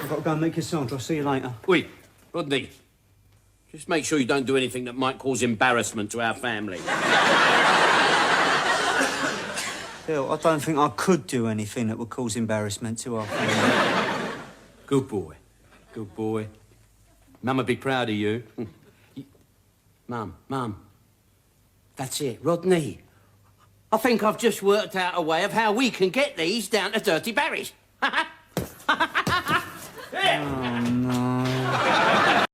I've got to go and meet Cassandra. I'll see you later. Wait, Rodney. Just make sure you don't do anything that might cause embarrassment to our family. Bill, I don't think I could do anything that would cause embarrassment to our family. Good boy. Good boy. Mum would be proud of you. Mum. That's it, Rodney. I think I've just worked out a way of how we can get these down to Dirty Barry's. Here!